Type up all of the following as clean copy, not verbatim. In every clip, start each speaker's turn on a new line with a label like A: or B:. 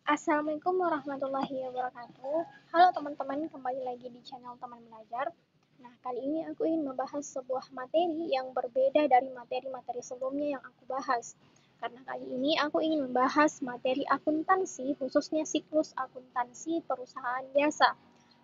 A: Assalamualaikum warahmatullahi wabarakatuh. Halo teman-teman, kembali lagi di channel Teman Belajar. Nah, kali ini aku ingin membahas sebuah materi yang berbeda dari materi-materi sebelumnya yang aku bahas. Karena kali ini aku ingin membahas materi akuntansi, khususnya siklus akuntansi perusahaan jasa.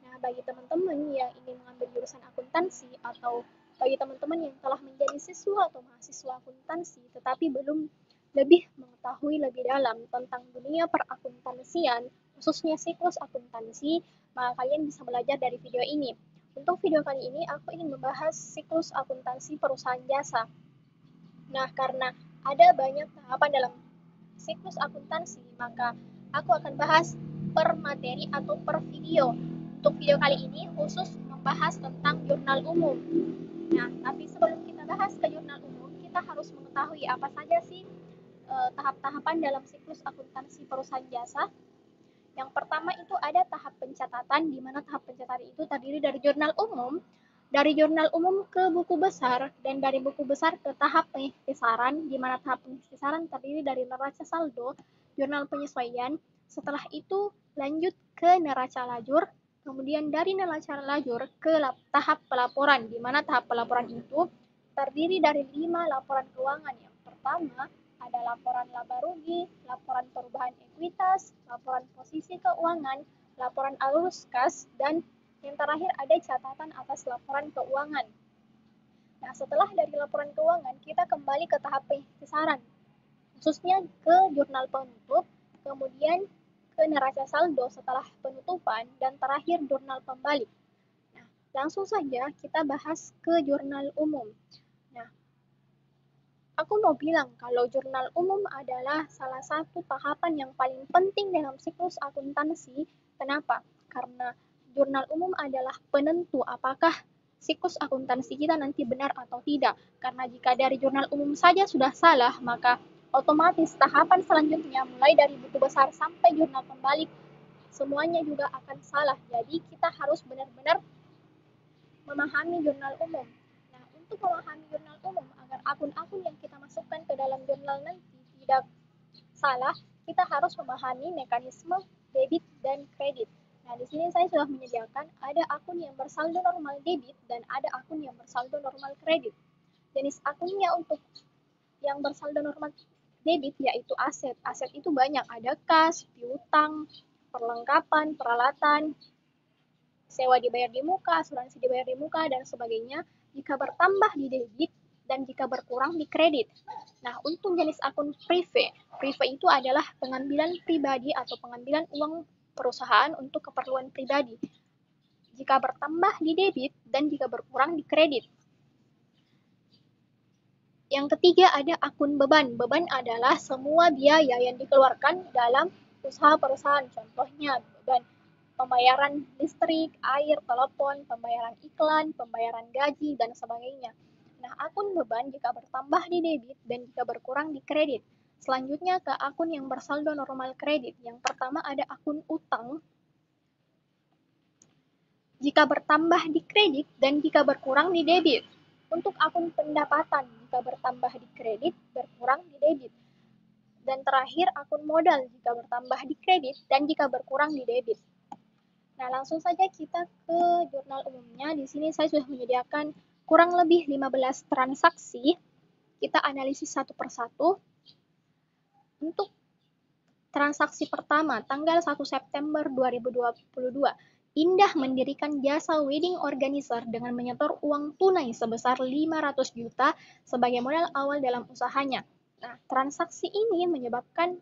A: Nah, bagi teman-teman yang ingin mengambil jurusan akuntansi atau bagi teman-teman yang telah menjadi siswa atau mahasiswa akuntansi tetapi belum lebih mengetahui lebih dalam tentang dunia perakuntansian, khususnya siklus akuntansi, maka kalian bisa belajar dari video ini. Untuk video kali ini, aku ingin membahas siklus akuntansi perusahaan jasa. Nah, karena ada banyak tahapan dalam siklus akuntansi, maka aku akan bahas per materi atau per video. Untuk video kali ini khusus membahas tentang jurnal umum. Nah, tapi sebelum kita bahas ke jurnal umum, kita harus mengetahui apa saja sih tahap-tahapan dalam siklus akuntansi perusahaan jasa. Yang pertama itu ada tahap pencatatan, di mana tahap pencatatan itu terdiri dari jurnal umum ke buku besar, dan dari buku besar ke tahap pengikhtisaran, di mana tahap pengikhtisaran terdiri dari neraca saldo, jurnal penyesuaian, setelah itu lanjut ke neraca lajur, kemudian dari neraca lajur ke tahap pelaporan, di mana tahap pelaporan itu terdiri dari 5 laporan keuangan. Yang pertama ada laporan laba rugi, laporan perubahan ekuitas, laporan posisi keuangan, laporan arus kas, dan yang terakhir ada catatan atas laporan keuangan. Nah, setelah dari laporan keuangan, kita kembali ke tahap pengikhtisaran, khususnya ke jurnal penutup, kemudian ke neraca saldo setelah penutupan, dan terakhir jurnal pembalik. Nah, langsung saja kita bahas ke jurnal umum. Nah, aku mau bilang kalau jurnal umum adalah salah satu tahapan yang paling penting dalam siklus akuntansi. Kenapa? Karena jurnal umum adalah penentu apakah siklus akuntansi kita nanti benar atau tidak. Karena jika dari jurnal umum saja sudah salah, maka otomatis tahapan selanjutnya mulai dari buku besar sampai jurnal pembalik semuanya juga akan salah. Jadi kita harus benar-benar memahami jurnal umum. Nah, untuk memahami jurnal umum agar akun-akun yang kita masukkan ke dalam jurnal nanti tidak salah, kita harus memahami mekanisme debit dan kredit. Nah, di sini saya sudah menyediakan ada akun yang bersaldo normal debit dan ada akun yang bersaldo normal kredit. Jenis akunnya untuk yang bersaldo normal debit yaitu aset. Aset itu banyak, ada kas, piutang, perlengkapan, peralatan, sewa dibayar di muka, asuransi dibayar di muka, dan sebagainya, jika bertambah di debit dan jika berkurang di kredit. Nah, untuk jenis akun prive itu adalah pengambilan pribadi atau pengambilan uang perusahaan untuk keperluan pribadi. Jika bertambah di debit dan jika berkurang di kredit. Yang ketiga ada akun beban. Beban adalah semua biaya yang dikeluarkan dalam usaha perusahaan. Contohnya beban pembayaran listrik, air, telepon, pembayaran iklan, pembayaran gaji, dan sebagainya. Nah, akun beban jika bertambah di debit dan jika berkurang di kredit. Selanjutnya ke akun yang bersaldo normal kredit. Yang pertama ada akun utang. Jika bertambah di kredit dan jika berkurang di debit. Untuk akun pendapatan, jika bertambah di kredit, berkurang di debit. Dan terakhir akun modal jika bertambah di kredit dan jika berkurang di debit. Nah, langsung saja kita ke jurnal umumnya. Di sini saya sudah menyediakan kurang lebih 15 transaksi. Kita analisis satu persatu. Untuk transaksi pertama, tanggal 1 September 2022, Indah mendirikan jasa wedding organizer dengan menyetor uang tunai sebesar 500 juta sebagai modal awal dalam usahanya. Nah, transaksi ini menyebabkan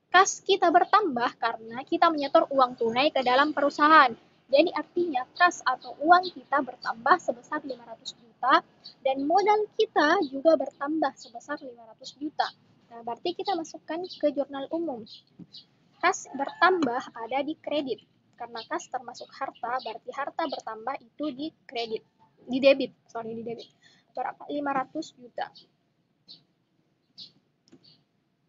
A: kas kita bertambah karena kita menyetor uang tunai ke dalam perusahaan. Jadi artinya kas atau uang kita bertambah sebesar 500 juta dan modal kita juga bertambah sebesar 500 juta. Nah, berarti kita masukkan ke jurnal umum. Kas bertambah ada di kredit. Karena kas termasuk harta, berarti harta bertambah itu di kredit. Di debit. Berapa? 500 juta.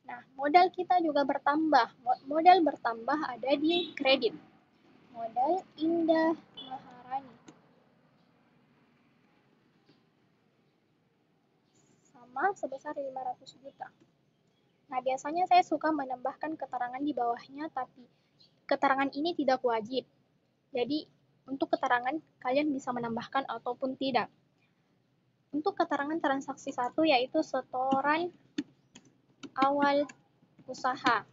A: Nah, modal kita juga bertambah. Modal bertambah ada di kredit. Modal Indah Maharani. Sama sebesar 500 juta. Nah, biasanya saya suka menambahkan keterangan di bawahnya, tapi keterangan ini tidak wajib. Jadi, untuk keterangan kalian bisa menambahkan ataupun tidak. Untuk keterangan transaksi 1 yaitu setoran awal usaha.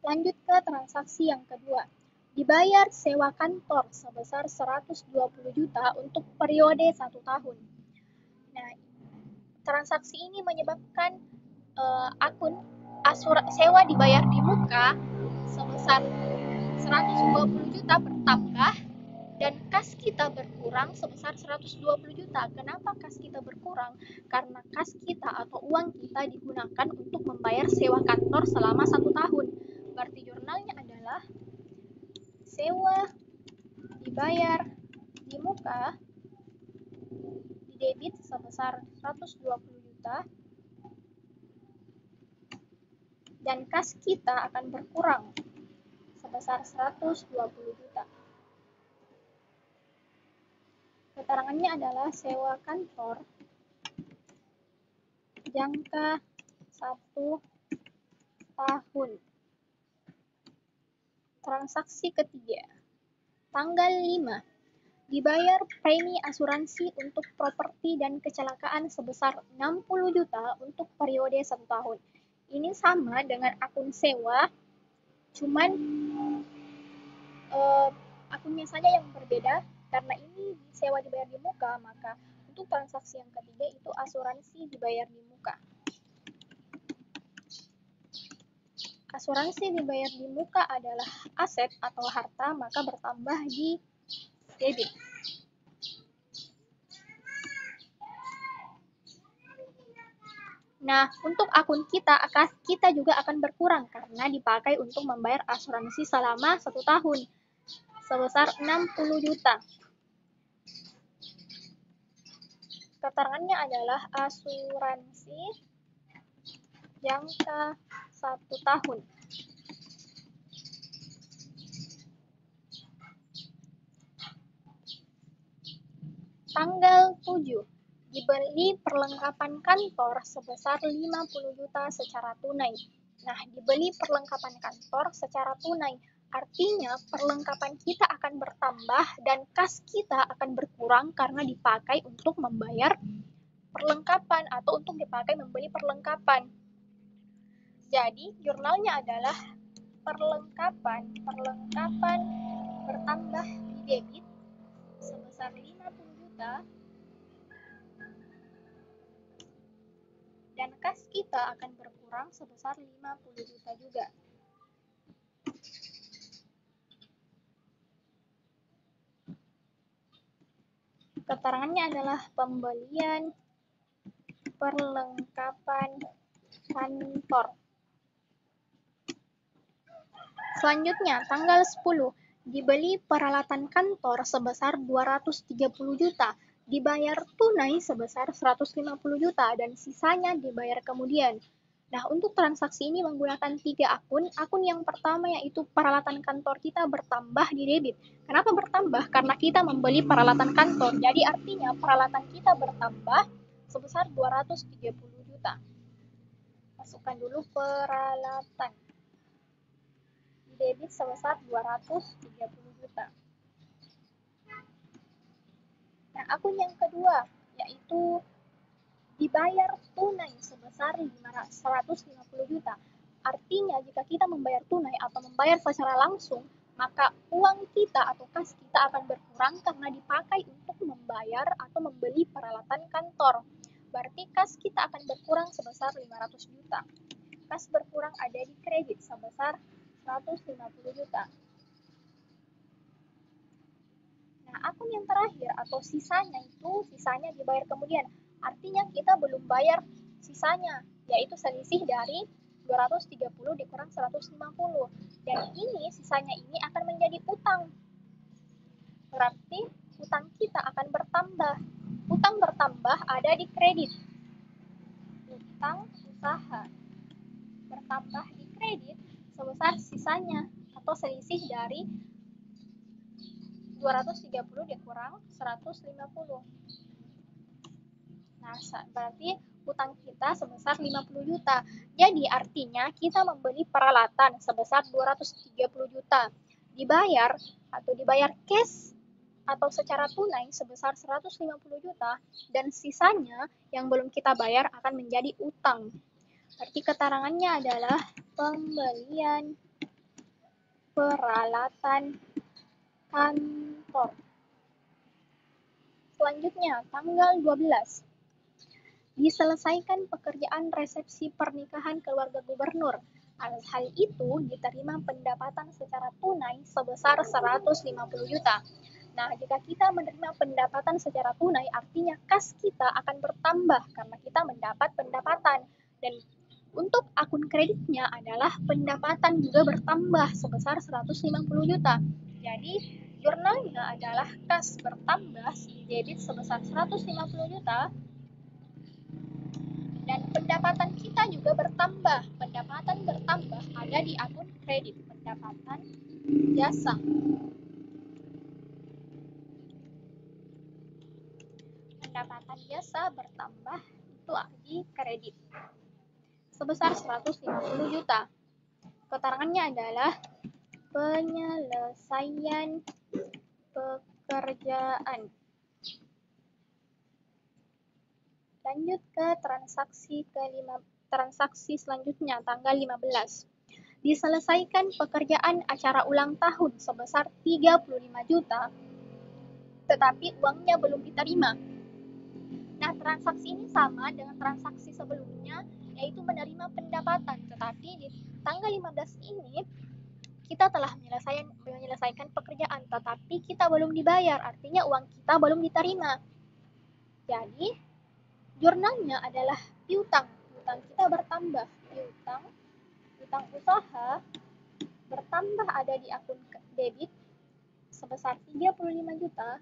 A: Lanjut ke transaksi yang kedua. Dibayar sewa kantor sebesar 120 juta untuk periode 1 tahun. Nah, transaksi ini menyebabkan akun sewa dibayar di muka sebesar 120 juta bertambah dan kas kita berkurang sebesar 120 juta. Kenapa kas kita berkurang? Karena kas kita atau uang kita digunakan untuk membayar sewa kantor selama 1 tahun. Berarti jurnalnya adalah sewa dibayar di muka di debit sebesar 120 juta dan kas kita akan berkurang sebesar 120 juta. Keterangannya adalah sewa kantor jangka 1 tahun. Transaksi ketiga. Tanggal 5. Dibayar premi asuransi untuk properti dan kecelakaan sebesar 60 juta untuk periode 1 tahun. Ini sama dengan akun sewa, cuman akunnya saja yang berbeda. Karena ini sewa dibayar di muka, maka untuk transaksi yang ketiga itu asuransi dibayar di muka. Asuransi dibayar di muka adalah aset atau harta, maka bertambah di debit. Nah, untuk akun kita juga akan berkurang karena dipakai untuk membayar asuransi selama 1 tahun sebesar 60 juta. Keterangannya adalah asuransi jangka 1 tahun. Tanggal 7. Dibeli perlengkapan kantor sebesar 50 juta secara tunai. Nah, dibeli perlengkapan kantor secara tunai. Artinya perlengkapan kita akan bertambah dan kas kita akan berkurang karena dipakai untuk membayar perlengkapan atau untuk dipakai membeli perlengkapan. Jadi, jurnalnya adalah perlengkapan bertambah di debit sebesar 50 juta dan kas kita akan berkurang sebesar 50 juta juga. Keterangannya adalah pembelian perlengkapan kantor. Selanjutnya, tanggal 10. Dibeli peralatan kantor sebesar 230 juta, dibayar tunai sebesar 150 juta, dan sisanya dibayar kemudian. Nah, untuk transaksi ini menggunakan 3 akun. Akun yang pertama yaitu peralatan kantor kita bertambah di debit. Kenapa bertambah? Karena kita membeli peralatan kantor. Jadi artinya peralatan kita bertambah sebesar 230 juta. Masukkan dulu peralatan. Di debit sebesar 230 juta. Nah, akun yang kedua yaitu dibayar tunai sebesar 150 juta. Artinya jika kita membayar tunai atau membayar secara langsung, maka uang kita atau kas kita akan berkurang karena dipakai untuk membayar atau membeli peralatan kantor. Berarti kas kita akan berkurang sebesar 500 juta. Kas berkurang ada di kredit sebesar 150 juta. Nah, akun yang terakhir atau sisanya dibayar kemudian. Artinya kita belum bayar sisanya, yaitu selisih dari 230 dikurang 150. Dan ini sisanya ini akan menjadi utang. Berarti utang kita akan bertambah. Utang bertambah ada di kredit. Utang usaha bertambah di kredit sebesar sisanya atau selisih dari 230 dikurang 150. Nah, berarti utang kita sebesar 50 juta. Jadi artinya kita membeli peralatan sebesar 230 juta. Dibayar cash atau secara tunai sebesar 150 juta dan sisanya yang belum kita bayar akan menjadi utang. Berarti keterangannya adalah pembelian peralatan kantor. Selanjutnya, tanggal 12. Diselesaikan pekerjaan resepsi pernikahan keluarga gubernur. Atas hal itu, diterima pendapatan secara tunai sebesar 150 juta. Nah, jika kita menerima pendapatan secara tunai, artinya kas kita akan bertambah karena kita mendapat pendapatan. Dan untuk akun kreditnya adalah pendapatan juga bertambah sebesar 150 juta. Jadi, jurnalnya adalah kas bertambah, debit sebesar 150 juta, dan pendapatan kita juga bertambah. Pendapatan bertambah ada di akun kredit, pendapatan jasa. Pendapatan jasa bertambah itu di kredit sebesar 150 juta. Keterangannya adalah penyelesaian pekerjaan. Lanjut ke transaksi selanjutnya, tanggal 15. Diselesaikan pekerjaan acara ulang tahun sebesar 35 juta, tetapi uangnya belum diterima. Nah, transaksi ini sama dengan transaksi sebelumnya, yaitu menerima pendapatan. Tetapi di tanggal 15 ini, kita telah menyelesaikan pekerjaan, tetapi kita belum dibayar, artinya uang kita belum diterima. Jadi, jurnalnya adalah piutang. Piutang kita bertambah. Piutang usaha bertambah ada di akun debit sebesar 35 juta.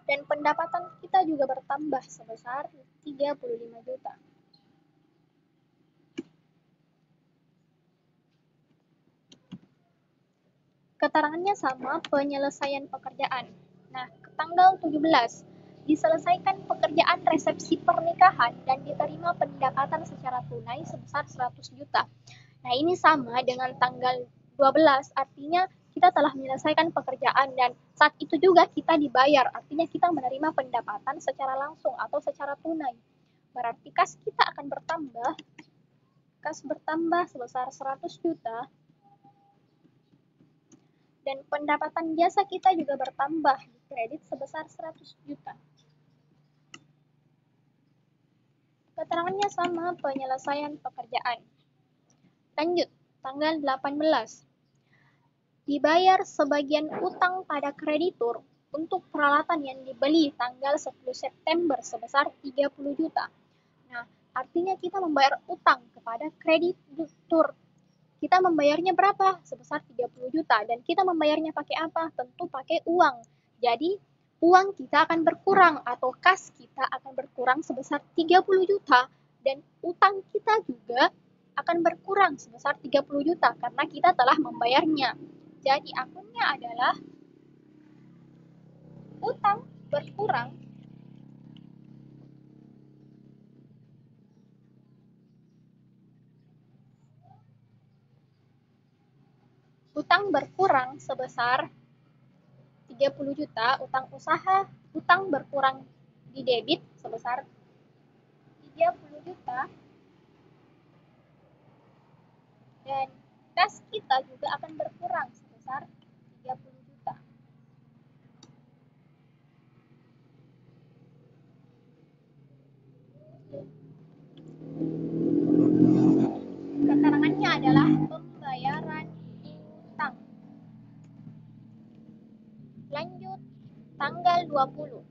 A: Dan pendapatan kita juga bertambah sebesar 35 juta. Keterangannya sama, penyelesaian pekerjaan. Nah, tanggal 17, diselesaikan pekerjaan resepsi pernikahan dan diterima pendapatan secara tunai sebesar 100 juta. Nah, ini sama dengan tanggal 12, artinya kita telah menyelesaikan pekerjaan dan saat itu juga kita dibayar, artinya kita menerima pendapatan secara langsung atau secara tunai. Berarti kas kita akan bertambah, kas bertambah sebesar 100 juta, dan pendapatan jasa kita juga bertambah di kredit sebesar 100 juta. Keterangannya sama, penyelesaian pekerjaan. Lanjut, tanggal 18. Dibayar sebagian utang pada kreditur untuk peralatan yang dibeli tanggal 10 September sebesar 30 juta. Nah, artinya kita membayar utang kepada kreditur. Kita membayarnya berapa? Sebesar 30 juta. Dan kita membayarnya pakai apa? Tentu pakai uang. Jadi, uang kita akan berkurang atau kas kita akan berkurang sebesar 30 juta. Dan utang kita juga akan berkurang sebesar 30 juta karena kita telah membayarnya. Jadi, akunnya adalah utang berkurang sebesar 30 juta, utang usaha, utang berkurang di debit sebesar 30 juta, dan kas kita juga akan berkurang sebesar 30 juta. Keterangannya adalah pembayaran utang. Lanjut, tanggal 20.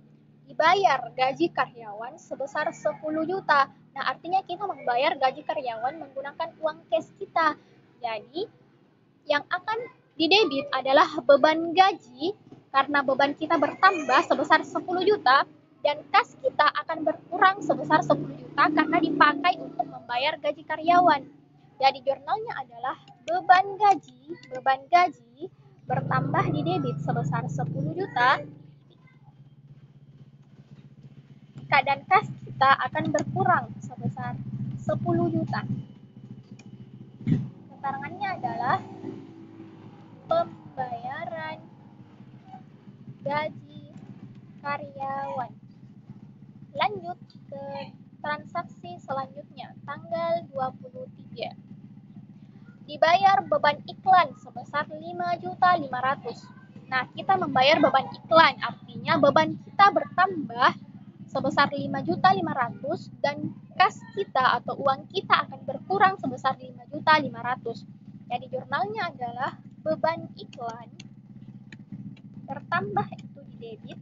A: Dibayar gaji karyawan sebesar 10 juta. Nah, artinya kita membayar gaji karyawan menggunakan uang cash kita. Jadi, yang akan didebit adalah beban gaji karena beban kita bertambah sebesar 10 juta dan kas kita akan berkurang sebesar 10 juta karena dipakai untuk membayar gaji karyawan. Jadi jurnalnya adalah beban gaji bertambah di debit sebesar 10 juta dan kas kita akan berkurang sebesar 10 juta. Keterangannya adalah pembayaran gaji karyawan. Lanjut ke transaksi selanjutnya, tanggal 23. Dibayar beban iklan sebesar 5.500.000. Nah, kita membayar beban iklan, artinya beban kita bertambah sebesar 5.500.000 dan kas kita atau uang kita akan berkurang sebesar 5.500.000. Jadi jurnalnya adalah beban iklan bertambah itu di debit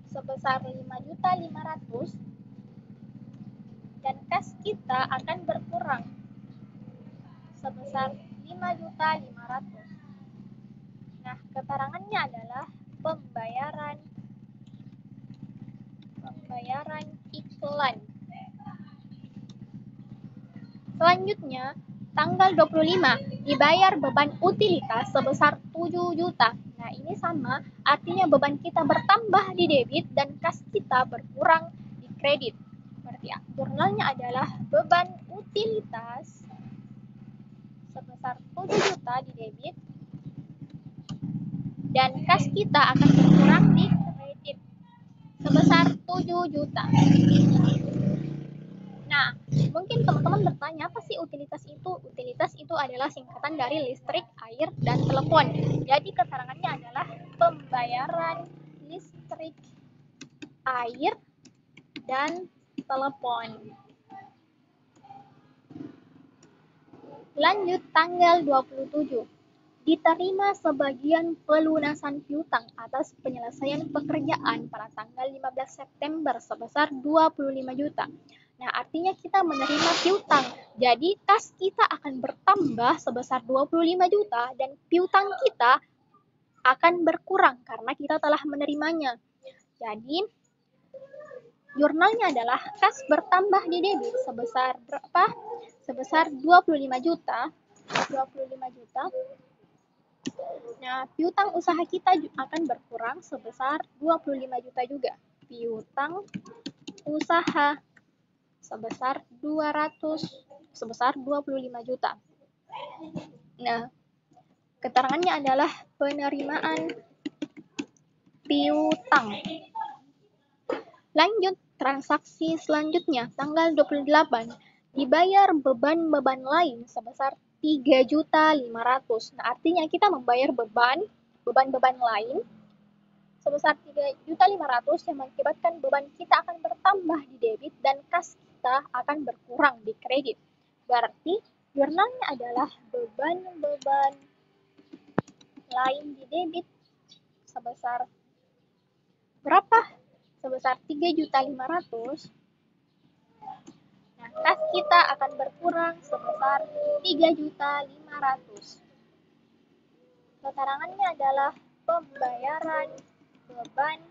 A: sebesar 5.500.000 dan kas kita akan berkurang sebesar 5.500.000. Nah, keterangannya adalah pembayaran iklan. Selanjutnya, tanggal 25 dibayar beban utilitas sebesar 7 juta. Nah, ini sama, artinya beban kita bertambah di debit dan kas kita berkurang di kredit. Berarti jurnalnya adalah beban utilitas sebesar 7 juta di debit dan kas kita akan berkurang di kredit sebesar 7 juta. Nah, mungkin teman-teman bertanya, apa sih utilitas itu? Utilitas itu adalah singkatan dari listrik, air, dan telepon. Jadi keterangannya adalah pembayaran listrik, air, dan telepon. Lanjut tanggal 27. Diterima sebagian pelunasan piutang atas penyelesaian pekerjaan pada tanggal 15 September sebesar 25 juta. Nah, artinya kita menerima piutang. Jadi, kas kita akan bertambah sebesar 25 juta dan piutang kita akan berkurang karena kita telah menerimanya. Jadi, jurnalnya adalah kas bertambah di debit sebesar berapa? Sebesar 25 juta. Nah, piutang usaha kita akan berkurang sebesar 25 juta juga. Piutang usaha sebesar 25 juta. Nah, keterangannya adalah penerimaan piutang. Lanjut transaksi selanjutnya, tanggal 28 dibayar beban-beban lain sebesar 3.500.000. Nah, artinya kita membayar beban-beban lain sebesar 3.500.000 yang mengakibatkan beban kita akan bertambah di debit dan kas kita akan berkurang di kredit. Berarti jurnalnya adalah beban-beban lain di debit sebesar berapa? Sebesar 3.500.000. Nah, kas kita akan berkurang sebesar 3.500.000. Keterangannya adalah pembayaran beban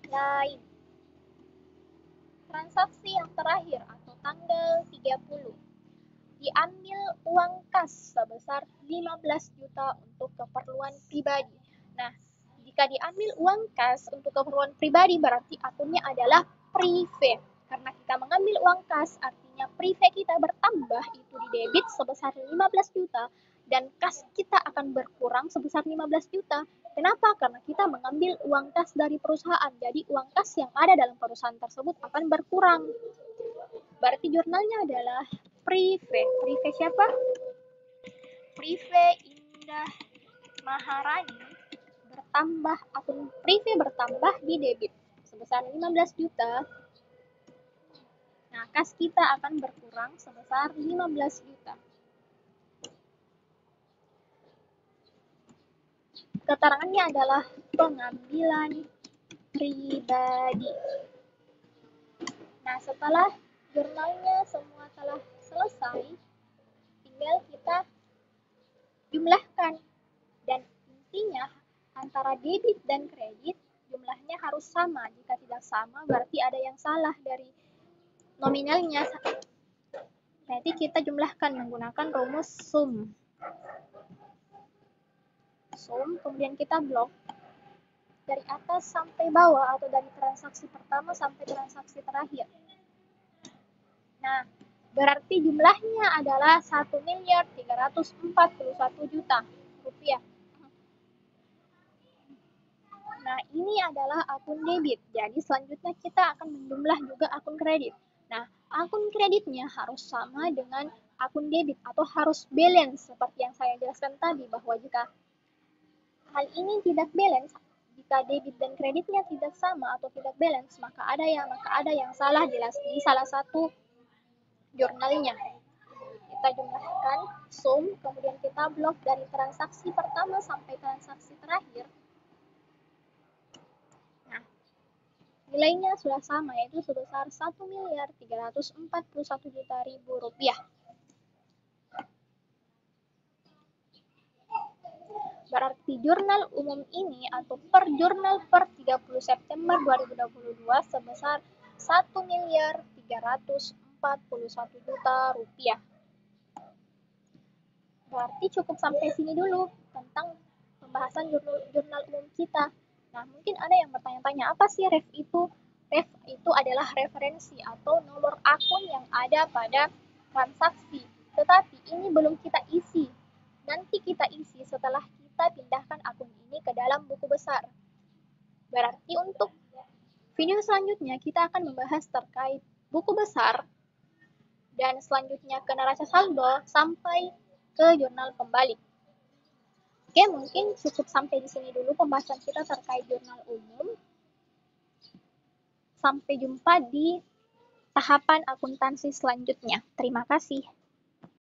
A: lain. Transaksi yang terakhir atau tanggal 30. Diambil uang kas sebesar 15 juta untuk keperluan pribadi. Nah, jika diambil uang kas untuk keperluan pribadi berarti akunnya adalah prive. Karena kita mengambil uang kas artinya prive kita bertambah itu di debit sebesar 15 juta dan kas kita akan berkurang sebesar 15 juta. Kenapa? Karena kita mengambil uang kas dari perusahaan. Jadi uang kas yang ada dalam perusahaan tersebut akan berkurang. Berarti jurnalnya adalah prive. Prive siapa? Prive Indah Maharani bertambah, akun prive bertambah di debit sebesar 15 juta. Nah, kas kita akan berkurang sebesar 15 juta. Keterangannya adalah pengambilan pribadi. Nah, setelah jurnalnya semua telah selesai, tinggal kita jumlahkan. Dan intinya antara debit dan kredit jumlahnya harus sama. Jika tidak sama berarti ada yang salah dari nominalnya. Berarti kita jumlahkan menggunakan rumus sum, kemudian kita blok. dari atas sampai bawah atau dari transaksi pertama sampai transaksi terakhir. Nah, berarti jumlahnya adalah 1.341.000.000 rupiah. Nah, ini adalah akun debit. Jadi selanjutnya kita akan menjumlah juga akun kredit. Nah, akun kreditnya harus sama dengan akun debit atau harus balance seperti yang saya jelaskan tadi, bahwa jika hal ini tidak balance, jika debit dan kreditnya tidak sama atau tidak balance, maka ada yang salah jelas di salah satu jurnalnya. Kita jumlahkan sum, kemudian kita blok dari transaksi pertama sampai transaksi terakhir. Nah, nilainya sudah sama, yaitu sebesar 1.341.000.000 rupiah. Berarti jurnal umum ini atau per jurnal per 30 September 2022 sebesar 1.341.000.000 rupiah. Berarti cukup sampai sini dulu tentang pembahasan jurnal umum kita. Nah, mungkin ada yang bertanya-tanya, apa sih ref itu? Ref itu adalah referensi atau nomor akun yang ada pada transaksi. Tetapi ini belum kita isi. Nanti kita isi setelah kita pindahkan akun ini ke dalam buku besar. Berarti untuk video selanjutnya kita akan membahas terkait buku besar dan selanjutnya ke neraca saldo sampai ke jurnal pembalik. Oke, mungkin cukup sampai di sini dulu pembahasan kita terkait jurnal umum. Sampai jumpa di tahapan akuntansi selanjutnya. Terima kasih.